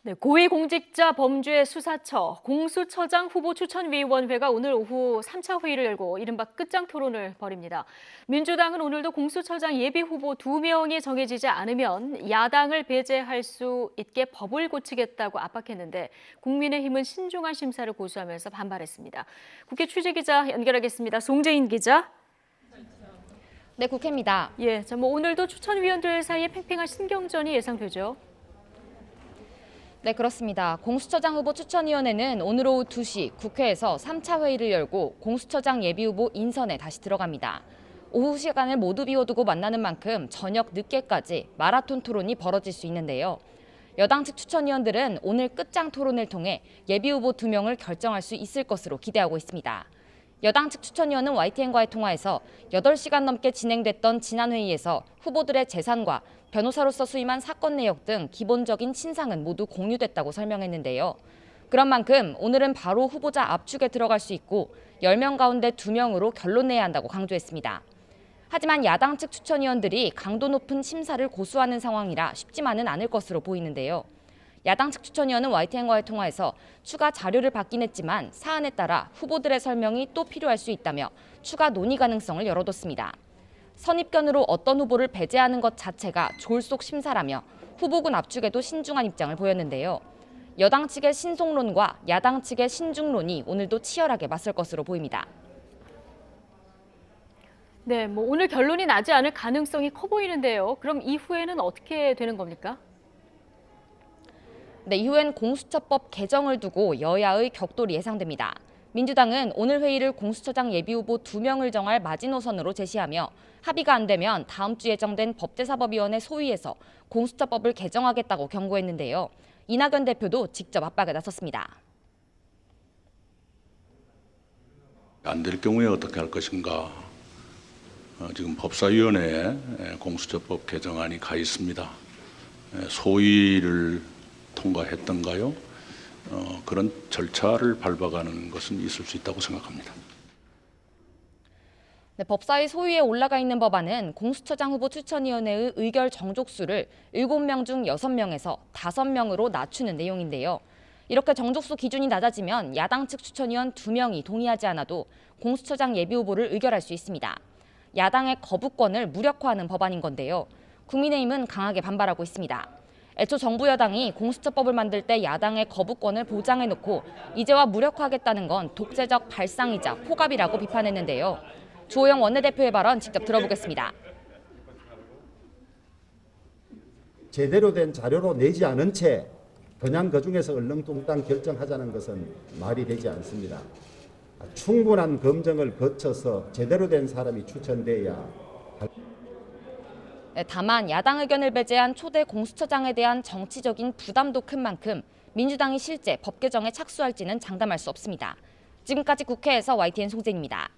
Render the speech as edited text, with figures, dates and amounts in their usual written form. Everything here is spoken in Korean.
네, 고위공직자 범죄 수사처 공수처장 후보 추천위원회가 오늘 오후 3차 회의를 열고 이른바 끝장 토론을 벌입니다. 민주당은 오늘도 공수처장 예비 후보 2명이 정해지지 않으면 야당을 배제할 수 있게 법을 고치겠다고 압박했는데 국민의힘은 신중한 심사를 고수하면서 반발했습니다. 국회 취재기자 연결하겠습니다. 송재인 기자. 네, 국회입니다. 예, 오늘도 추천위원들 사이에 팽팽한 신경전이 예상되죠. 네, 그렇습니다. 공수처장 후보 추천위원회는 오늘 오후 2시 국회에서 3차 회의를 열고 공수처장 예비후보 인선에 다시 들어갑니다. 오후 시간을 모두 비워두고 만나는 만큼 저녁 늦게까지 마라톤 토론이 벌어질 수 있는데요. 여당 측 추천위원들은 오늘 끝장 토론을 통해 예비후보 2명을 결정할 수 있을 것으로 기대하고 있습니다. 여당 측 추천위원은 YTN과의 통화에서 8시간 넘게 진행됐던 지난 회의에서 후보들의 재산과 변호사로서 수임한 사건 내역 등 기본적인 신상은 모두 공유됐다고 설명했는데요. 그런 만큼 오늘은 바로 후보자 압축에 들어갈 수 있고 10명 가운데 2명으로 결론 내야 한다고 강조했습니다. 하지만 야당 측 추천위원들이 강도 높은 심사를 고수하는 상황이라 쉽지만은 않을 것으로 보이는데요. 야당 측 추천위원은 YTN과의 통화에서 추가 자료를 받긴 했지만 사안에 따라 후보들의 설명이 또 필요할 수 있다며 추가 논의 가능성을 열어뒀습니다. 선입견으로 어떤 후보를 배제하는 것 자체가 졸속 심사라며 후보군 압축에도 신중한 입장을 보였는데요. 여당 측의 신속론과 야당 측의 신중론이 오늘도 치열하게 맞설 것으로 보입니다. 네, 오늘 결론이 나지 않을 가능성이 커 보이는데요. 그럼 이후에는 어떻게 되는 겁니까? 네, 이후엔 공수처법 개정을 두고 여야의 격돌이 예상됩니다. 민주당은 오늘 회의를 공수처장 예비후보 2명을 정할 마지노선으로 제시하며 합의가 안 되면 다음 주 예정된 법제사법위원회 소위에서 공수처법을 개정하겠다고 경고했는데요. 이낙연 대표도 직접 압박에 나섰습니다. 안 될 경우에 어떻게 할 것인가. 지금 법사위원회에 공수처법 개정안이 가 있습니다. 소위를 통과했던가요? 그런 절차를 밟아가는 것은 있을 수 있다고 생각합니다. 네, 법사위 소위에 올라가 있는 법안은 공수처장 후보 추천위원회의 의결 정족수를 7명 중 6명에서 5명으로 낮추는 내용인데요. 이렇게 정족수 기준이 낮아지면 야당 측 추천위원 2명이 동의하지 않아도 공수처장 예비후보를 의결할 수 있습니다. 야당의 거부권을 무력화하는 법안인 건데요. 국민의힘은 강하게 반발하고 있습니다. 애초 정부 여당이 공수처법을 만들 때 야당의 거부권을 보장해놓고 이제와 무력화하겠다는 건 독재적 발상이자 포갑이라고 비판했는데요. 주호영 원내대표의 발언 직접 들어보겠습니다. 제대로 된 자료로 내지 않은 채 그냥 그중에서 얼렁뚱땅 결정하자는 것은 말이 되지 않습니다. 충분한 검증을 거쳐서 제대로 된 사람이 추천돼야 다만 야당 의견을 배제한 초대 공수처장에 대한 정치적인 부담도 큰 만큼 민주당이 실제 법 개정에 착수할지는 장담할 수 없습니다. 지금까지 국회에서 YTN 송재인입니다.